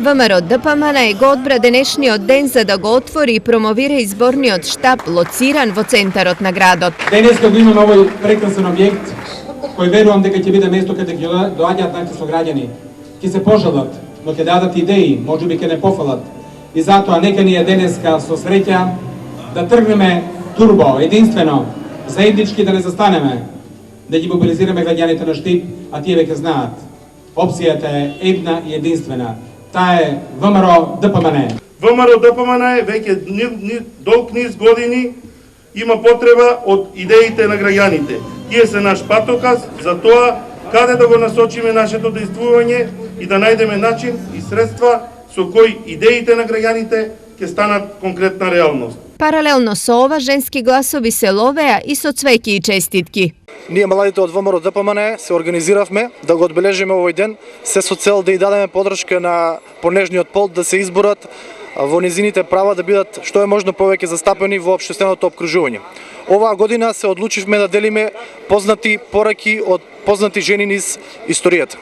ВМРО ДПМН го одбра денешниот ден за да го отвори и промовира изборниот штаб лоциран во центарот на градот. Денеска го имаме овој прекрасен објект кој верувам дека ќе биде место каде ќе доаѓаат нашите сограѓани. Ќе се пожалат, но ќе дадат идеи, можеби ќе не пофалат. И затоа нека ни е денеска со среќа да тргнеме турбо, единствено, заеднички да не застанеме, да ги мобилизираме граѓаните на Штип, а тие веќе знаат. Опцијата е една и единствена. Таа е ВМРО ДПМН. ВМРО ДПМН веќе долг низ години има потреба од идеите на граѓаните. Тие се наш патоказ за тоа каде да го насочиме нашето действување и да најдеме начин и средства со кои идеите на граѓаните ќе станат конкретна реалност. Паралелно со ова, женски гласови се ловеа и со цвеќи и честитки. Ние младите од ВМРО ДПМН се организиравме да го одбележиме овој ден, се со цел да и дадеме подршка на понежниот пол да се изборат во низините права да бидат што е можно повеќе застапени во општественото опкружување. Оваа година се одлучивме да делиме познати пораки од познати жени низ историјата.